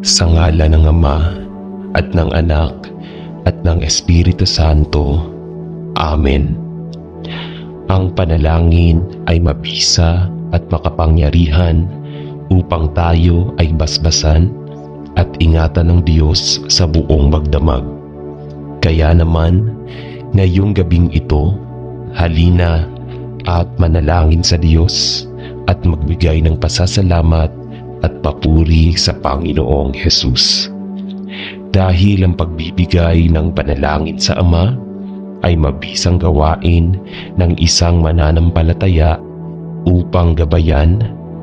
Sa ngala ng Ama at ng Anak at ng Espiritu Santo. Amen. Ang panalangin ay mabisa at makapangyarihan upang tayo ay basbasan at ingatan ng Diyos sa buong magdamag. Kaya naman, ngayong gabing ito, halina at manalangin sa Diyos at magbigay ng pasasalamat at papuri sa Panginoong Hesus. Dahil ang pagbibigay ng panalangin sa Ama ay mabisang gawain ng isang mananampalataya upang gabayan,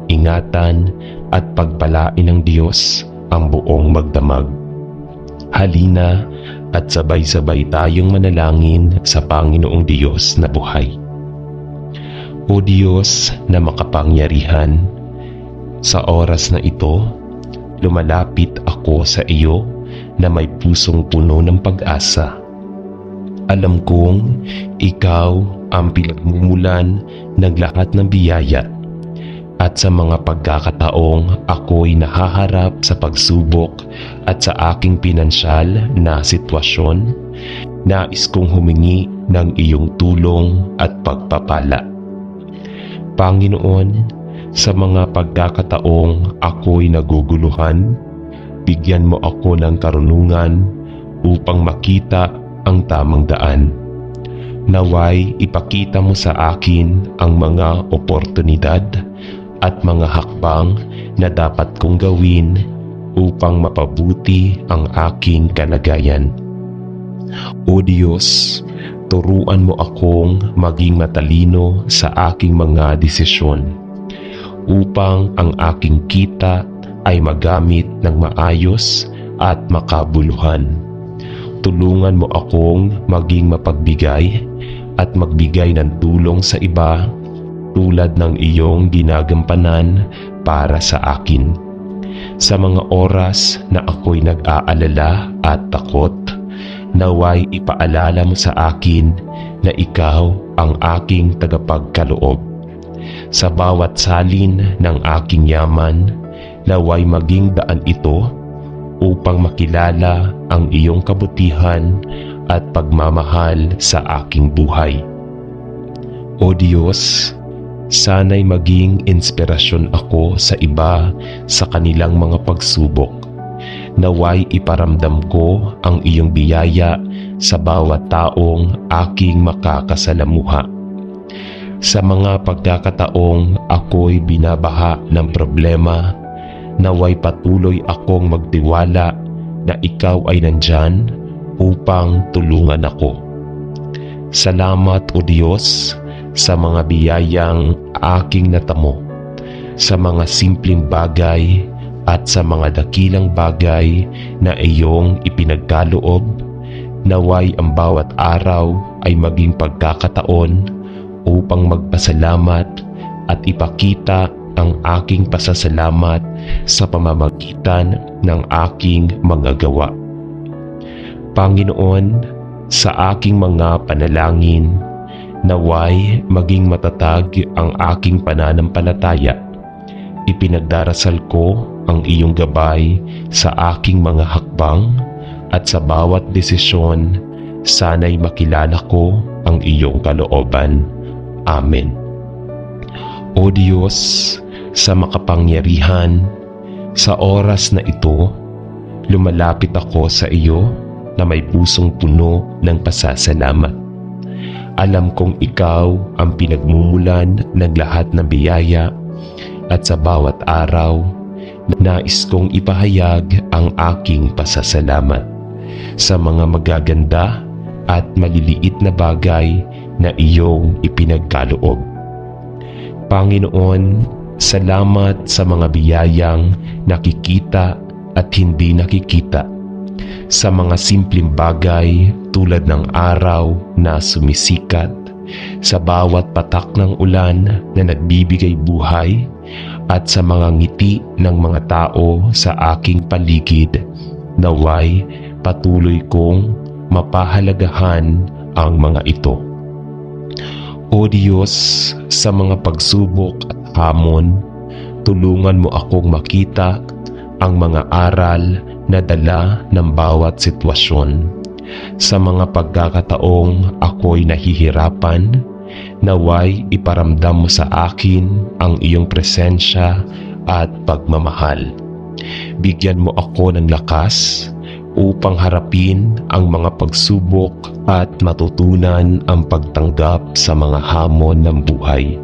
ingatan at pagpalain ng Diyos ang buong magdamag. Halina at sabay-sabay tayong manalangin sa Panginoong Diyos na buhay. O Diyos na makapangyarihan, sa oras na ito, lumalapit ako sa iyo na may pusong puno ng pag-asa. Alam kong ikaw ang pinagmumulan ng lahat ng biyaya at sa mga pagkakataong ako'y nahaharap sa pagsubok at sa aking pinansyal na sitwasyon, nais kong humingi ng iyong tulong at pagpapala. Panginoon, sa mga pagkakataong ako'y naguguluhan, bigyan mo ako ng karunungan upang makita ang tamang daan. Naway ipakita mo sa akin ang mga oportunidad at mga hakbang na dapat kong gawin upang mapabuti ang aking kalagayan. O Diyos, turuan mo akong maging matalino sa aking mga desisyon upang ang aking kita ay magamit ng maayos at makabuluhan. Tulungan mo akong maging mapagbigay at magbigay ng tulong sa iba tulad ng iyong ginagampanan para sa akin. Sa mga oras na ako'y nag-aalala at takot, naway ipaalala mo sa akin na ikaw ang aking tagapagkaloob. Sa bawat salin ng aking yaman, naway maging daan ito upang makilala ang iyong kabutihan at pagmamahal sa aking buhay. O Diyos, sana'y maging inspirasyon ako sa iba sa kanilang mga pagsubok. Naway iparamdam ko ang iyong biyaya sa bawat taong aking makakasalamuha. Sa mga pagkakataong ako'y binabaha ng problema, naway patuloy akong magtiwala na ikaw ay nandyan upang tulungan ako. Salamat o Diyos sa mga biyayang aking natamo, sa mga simpleng bagay at sa mga dakilang bagay na iyong ipinagkaloob. Naway ang bawat araw ay maging pagkakataon upang magpasalamat at ipakita ang aking pasasalamat sa pamamagitan ng aking mga gawa. Panginoon, sa aking mga panalangin, naway maging matatag ang aking pananampalataya. Ipinagdarasal ko ang iyong gabay sa aking mga hakbang at sa bawat desisyon, sana'y makilala ko ang iyong kalooban. Amen. O Diyos, sa makapangyarihan, sa oras na ito, lumalapit ako sa iyo na may pusong puno ng pasasalamat. Alam kong ikaw ang pinagmumulan ng lahat ng biyaya at sa bawat araw, nais kong ipahayag ang aking pasasalamat sa mga magaganda at maliliit na bagay na iyong ipinagkaloob. Panginoon, salamat sa mga biyayang nakikita at hindi nakikita, sa mga simpleng bagay tulad ng araw na sumisikat, sa bawat patak ng ulan na nagbibigay buhay, at sa mga ngiti ng mga tao sa aking paligid. Naway patuloy kong mapahalagahan ang mga ito. O Diyos, sa mga pagsubok at hamon, tulungan mo akong makita ang mga aral na dala ng bawat sitwasyon. Sa mga pagkakataong ako'y nahihirapan, naway iparamdam mo sa akin ang iyong presensya at pagmamahal. Bigyan mo ako ng lakas upang harapin ang mga pagsubok at matutunan ang pagtanggap sa mga hamon ng buhay.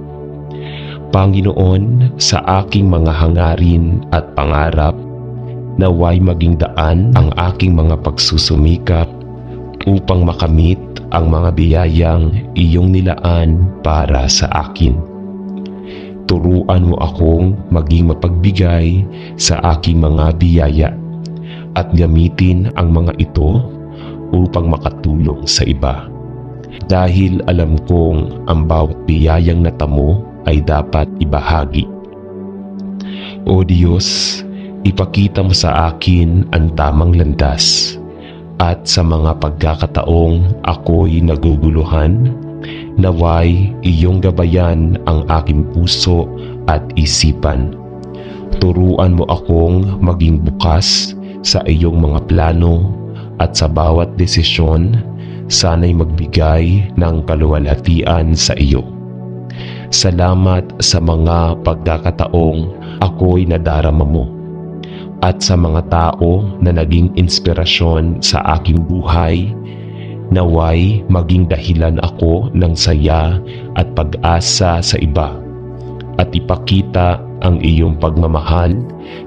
Panginoon, sa aking mga hangarin at pangarap, naway maging daan ang aking mga pagsusumikap upang makamit ang mga biyayang iyong nilaan para sa akin. Turuan mo akong maging mapagbigay sa aking mga biyaya at gamitin ang mga ito upang makatulong sa iba. Dahil alam kong ang bawat biyayang natamo ay dapat ibahagi. O Diyos, ipakita mo sa akin ang tamang landas, at sa mga pagkakataong ako'y naguguluhan, naway iyong gabayan ang aking puso at isipan. Turuan mo akong maging bukas sa iyong mga plano, at sa bawat desisyon, sana'y magbigay ng kaluwalhatian sa iyo. Salamat sa mga pagkakataong ako'y nadarama mo, at sa mga tao na naging inspirasyon sa aking buhay. Naway maging dahilan ako ng saya at pag-asa sa iba, at ipakita ang iyong pagmamahal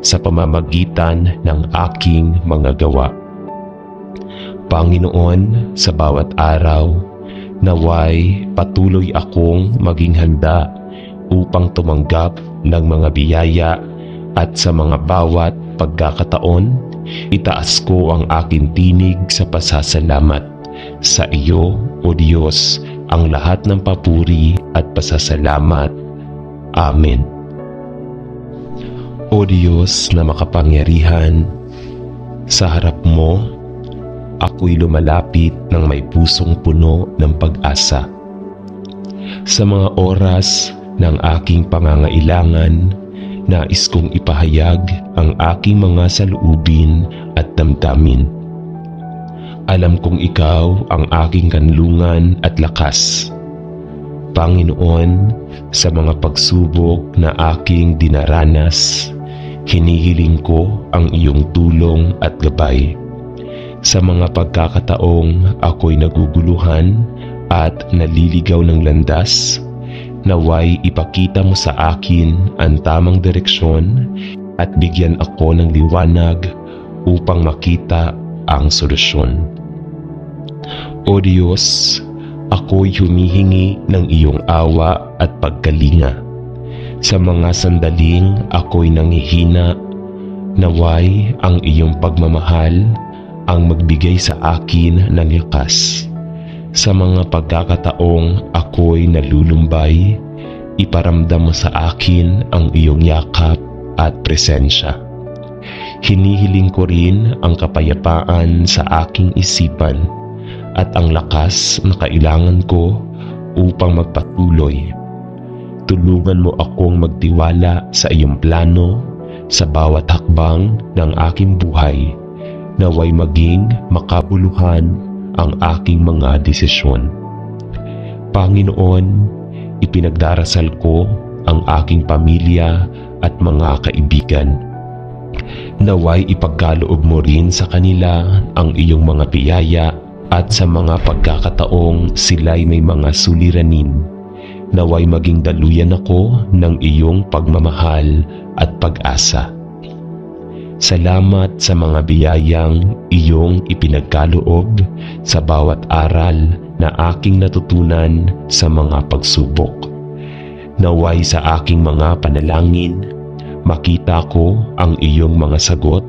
sa pamamagitan ng aking mga gawa. Panginoon, sa bawat araw, naway patuloy akong maging handa upang tumanggap ng mga biyaya, at sa mga bawat pagkakataon, itaas ko ang aking tinig sa pasasalamat. Sa iyo, O Diyos, ang lahat ng papuri at pasasalamat. Amen. O Diyos na makapangyarihan, sa harap mo, ako'y lumalapit ng may pusong puno ng pag-asa. Sa mga oras ng aking pangangailangan, nais kong ipahayag ang aking mga saloobin at damdamin. Alam kong ikaw ang aking kanlungan at lakas. Panginoon, sa mga pagsubok na aking dinaranas, hinihiling ko ang iyong tulong at gabay. Sa mga pagkakataong ako'y naguguluhan at naliligaw ng landas, naway ipakita mo sa akin ang tamang direksyon at bigyan ako ng liwanag upang makita ang solusyon. O Diyos, ako'y humihingi ng iyong awa at pagkalinga. Sa mga sandaling ako'y nanghihina, naway ang iyong pagmamahal ang magbigay sa akin ng lakas. Sa mga pagkakataong ako'y nalulumbay, iparamdam mo sa akin ang iyong yakap at presensya. Hinihiling ko rin ang kapayapaan sa aking isipan at ang lakas na kailangan ko upang magpatuloy. Tulungan mo akong magtiwala sa iyong plano sa bawat hakbang ng aking buhay, naway maging makabuluhan ang aking mga desisyon. Panginoon, ipinagdarasal ko ang aking pamilya at mga kaibigan. Naway ipagkaloob mo rin sa kanila ang iyong mga biyaya, at sa mga pagkakataong sila'y may mga suliranin, naway maging daluyan ako ng iyong pagmamahal at pag-asa. Salamat sa mga biyayang iyong ipinagkaloob sa bawat aral na aking natutunan sa mga pagsubok. Naway sa aking mga panalangin, makita ko ang iyong mga sagot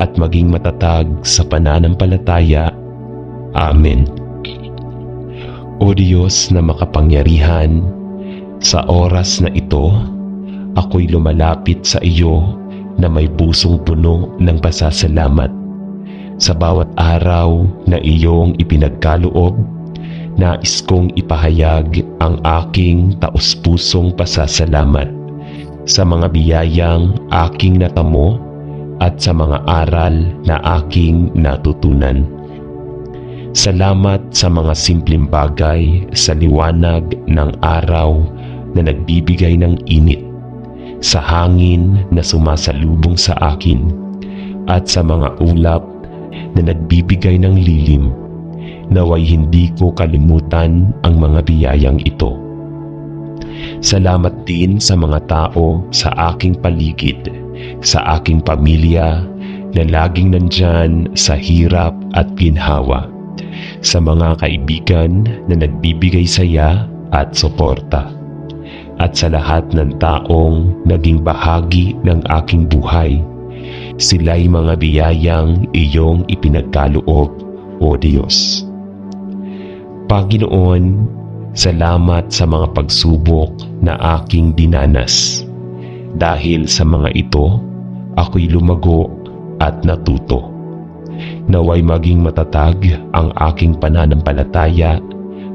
at maging matatag sa pananampalataya. Amen. O Diyos na makapangyarihan, sa oras na ito, ako'y lumalapit sa iyo na may pusong puno ng pasasalamat. Sa bawat araw na iyong ipinagkaloob, nais kong ipahayag ang aking taos-pusong pasasalamat sa mga biyayang aking natamo at sa mga aral na aking natutunan. Salamat sa mga simpleng bagay sa liwanag ng araw na nagbibigay ng init, sa hangin na sumasalubong sa akin, at sa mga ulap na nagbibigay ng lilim. Naway hindi ko kalimutan ang mga biyayang ito. Salamat din sa mga tao sa aking paligid, sa aking pamilya na laging nandyan sa hirap at ginhawa, sa mga kaibigan na nagbibigay saya at suporta, at sa lahat ng taong naging bahagi ng aking buhay. Sila'y mga biyayang iyong ipinagkaloob, O Diyos. Panginoon, salamat sa mga pagsubok na aking dinanas. Dahil sa mga ito, ako'y lumago at natuto. Naway maging matatag ang aking pananampalataya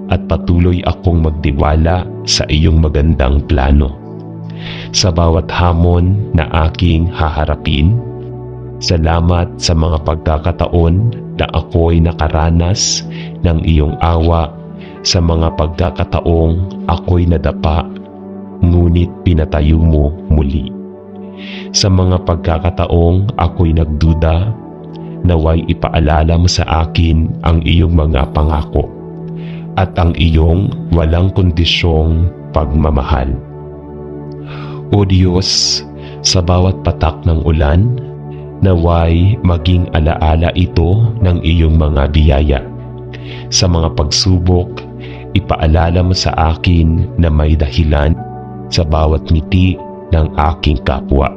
at patuloy akong magtiwala sa iyong magandang plano. Sa bawat hamon na aking haharapin, salamat sa mga pagkakataon na ako'y nakaranas ng iyong awa, sa mga pagkakataong ako'y nadapa, ngunit pinatayo mo muli. Sa mga pagkakataong ako'y nagduda, naway ipaalala mo sa akin ang iyong mga pangako at ang iyong walang kondisyong pagmamahal. O Diyos, sa bawat patak ng ulan, naway maging alaala ito ng iyong mga biyaya. Sa mga pagsubok, ipaalala mo sa akin na may dahilan sa bawat ngiti ng aking kapwa.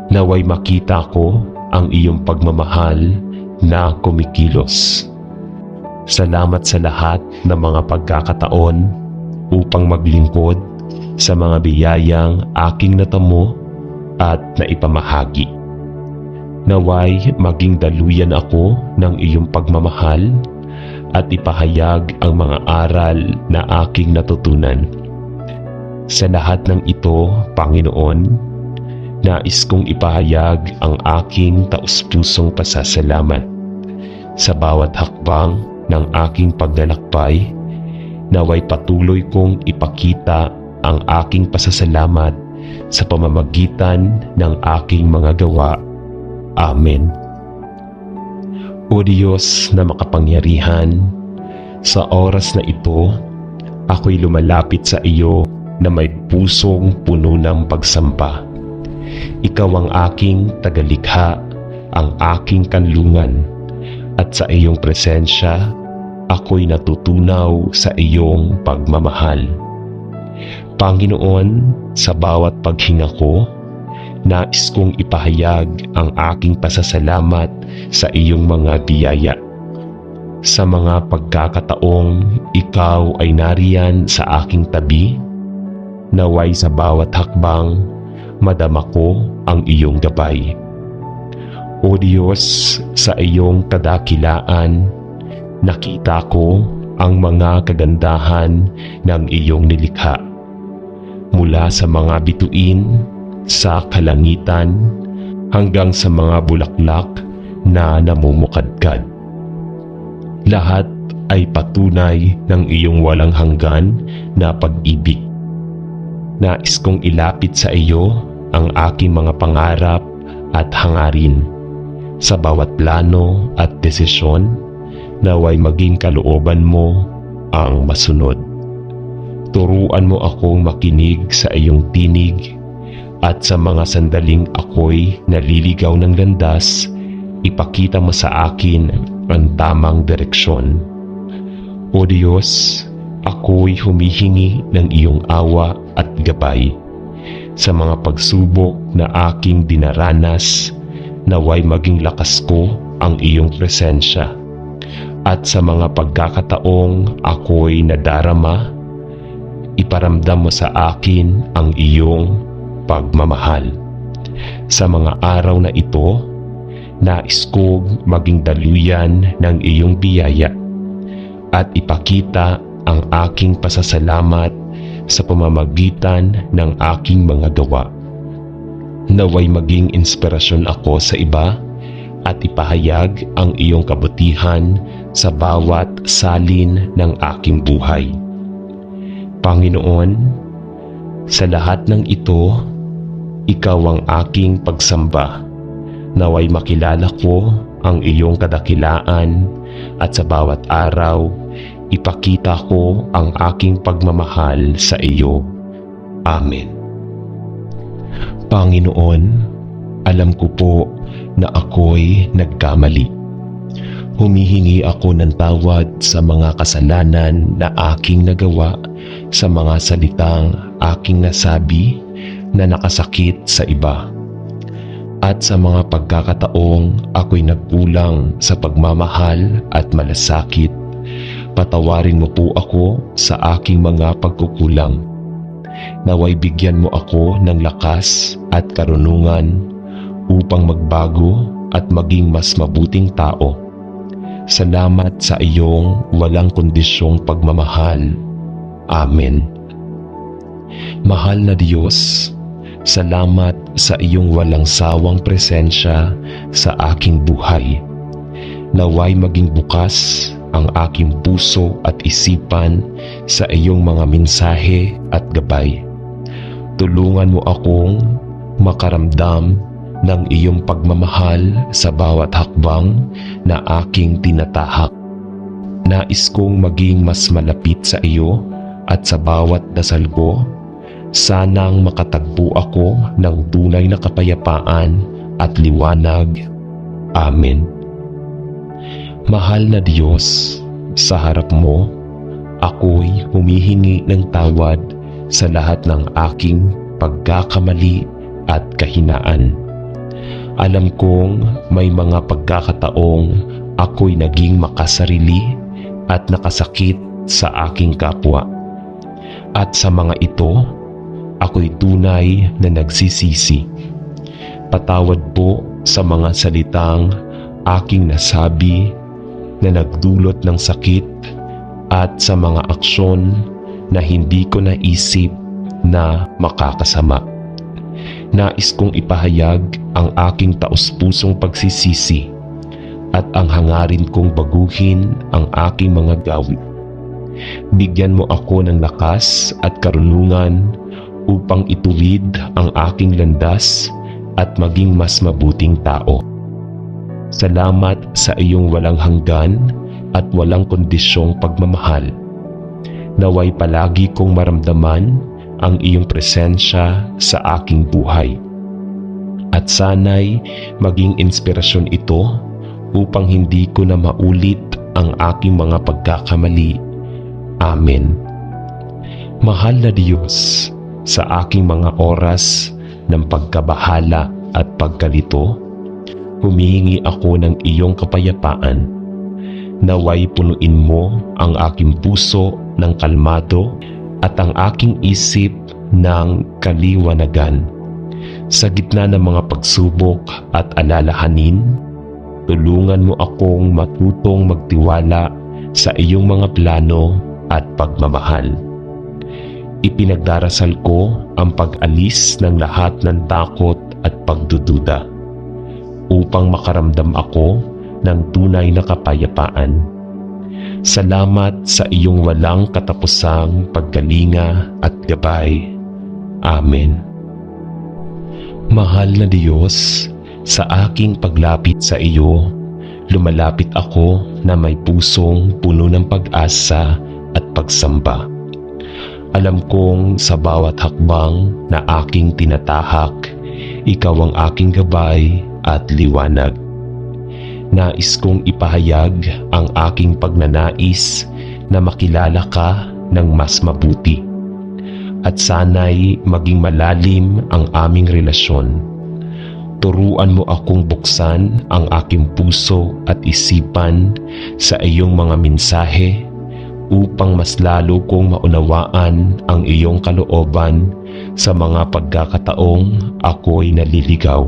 Naway makita ko ang iyong pagmamahal na kumikilos. Salamat sa lahat ng mga pagkakataon upang maglingkod sa mga biyayang aking natamo at naipamahagi. Naway maging daluyan ako ng iyong pagmamahal at ipahayag ang mga aral na aking natutunan. Sa lahat ng ito, Panginoon, nais kong ipahayag ang aking taus-pusong pasasalamat. Sa bawat hakbang ng aking paglalakbay, naway patuloy kong ipakita ang aking pasasalamat sa pamamagitan ng aking mga gawa. Amen. O Diyos na makapangyarihan, sa oras na ito, ako'y lumalapit sa iyo na may pusong puno ng pagsamba. Ikaw ang aking tagalikha, ang aking kanlungan, at sa iyong presensya, ako'y natutunaw sa iyong pagmamahal. Panginoon, sa bawat paghinga ko, nais kong ipahayag ang aking pasasalamat sa iyong mga biyaya. Sa mga pagkakataong ikaw ay nariyan sa aking tabi, naway sa bawat hakbang, madama ko ang iyong gabay. O Diyos, sa iyong kadakilaan, nakita ko ang mga kagandahan ng iyong nilikha. Mula sa mga bituin, sa kalangitan, hanggang sa mga bulaklak na namumukadkad. Lahat ay patunay ng iyong walang hanggan na pag-ibig. Nais kong ilapit sa iyo ang aking mga pangarap at hangarin. Sa bawat plano at desisyon, naway maging kalooban mo ang masunod. Turuan mo akong makinig sa iyong tinig, at sa mga sandaling ako'y naliligaw ng landas, ipakita mo sa akin ang tamang direksyon. O Diyos, ako'y humihingi ng iyong awa at gabay. Sa mga pagsubok na aking dinaranas, naway maging lakas ko ang iyong presensya. At sa mga pagkakataong ako'y nadarama, iparamdam mo sa akin ang iyong pagmamahal. Sa mga araw na ito, nais kong maging daluyan ng iyong biyaya at ipakita ang aking pasasalamat sa pamamagitan ng aking mga gawa. Naway maging inspirasyon ako sa iba at ipahayag ang iyong kabutihan sa bawat salin ng aking buhay. Panginoon, sa lahat ng ito, ikaw ang aking pagsamba. Naway makilala ko ang iyong kadakilaan at sa bawat araw, ipakita ko ang aking pagmamahal sa iyo. Amen. Panginoon, alam ko po na ako'y nagkamali. Humihingi ako ng tawad sa mga kasalanan na aking nagawa, sa mga salitang aking nasabi na nakasakit sa iba, at sa mga pagkakataong ako'y nagkulang sa pagmamahal at malasakit. Patawarin mo po ako sa aking mga pagkukulang. Naway bigyan mo ako ng lakas at karunungan upang magbago at maging mas mabuting tao. Salamat sa iyong walang kondisyong pagmamahal. Amen. Mahal na Diyos, salamat sa iyong walang sawang presensya sa aking buhay. Naway maging bukas ang aking puso at isipan sa iyong mga mensahe at gabay. Tulungan mo akong makaramdam ng iyong pagmamahal sa bawat hakbang na aking tinatahak. Nais kong maging mas malapit sa iyo at sa bawat dasal ko, sanang makatagpo ako ng tunay na kapayapaan at liwanag. Amen. Mahal na Diyos, sa harap mo, ako'y humihingi ng tawad sa lahat ng aking pagkakamali at kahinaan. Alam kong may mga pagkakataong ako'y naging makasarili at nakasakit sa aking kapwa. At sa mga ito, ako'y tunay na nagsisisi. Patawad po sa mga salitang aking nasabi na nagdulot ng sakit at sa mga aksyon na hindi ko naisip na makakasama. Nais kong ipahayag ang aking taos-pusong pagsisisi at ang hangarin kong baguhin ang aking mga gawi. Bigyan mo ako ng lakas at karunungan upang ituwid ang aking landas at maging mas mabuting tao. Salamat sa iyong walang hanggan at walang kondisyong pagmamahal. Naway palagi kong maramdaman ang iyong presensya sa aking buhay. At sana'y maging inspirasyon ito upang hindi ko na maulit ang aking mga pagkakamali. Amen. Mahal na Diyos, sa aking mga oras ng pagkabahala at pagkalito, humihingi ako ng iyong kapayapaan. Naway punuin mo ang aking puso ng kalmado at ang aking isip ng kaliwanagan. Sa gitna ng mga pagsubok at alalahanin, tulungan mo akong matutong magtiwala sa iyong mga plano at pagmamahal. Ipinagdarasal ko ang pag-alis ng lahat ng takot at pagdududa upang makaramdam ako ng tunay na kapayapaan. Salamat sa iyong walang katapusang paggalinga at gabay. Amen. Mahal na Diyos, sa aking paglapit sa iyo, lumalapit ako na may pusong puno ng pag-asa at pagsamba. Alam kong sa bawat hakbang na aking tinatahak, ikaw ang aking gabay at liwanag. Nais kong ipahayag ang aking pagnanais na makilala ka ng mas mabuti. At sana'y maging malalim ang aming relasyon. Turuan mo akong buksan ang aking puso at isipan sa iyong mga mensahe upang mas lalo kong maunawaan ang iyong kalooban sa mga pagkakataong ako'y naliligaw.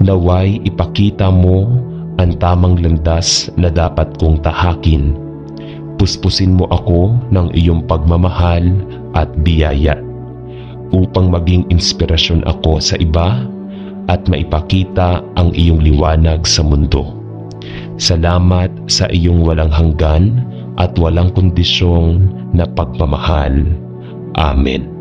Naway ipakita mo ang tamang landas na dapat kong tahakin. Puspusin mo ako ng iyong pagmamahal at biyaya upang maging inspirasyon ako sa iba at maipakita ang iyong liwanag sa mundo. Salamat sa iyong walang hanggan at walang kondisyong na pagmamahal. Amen.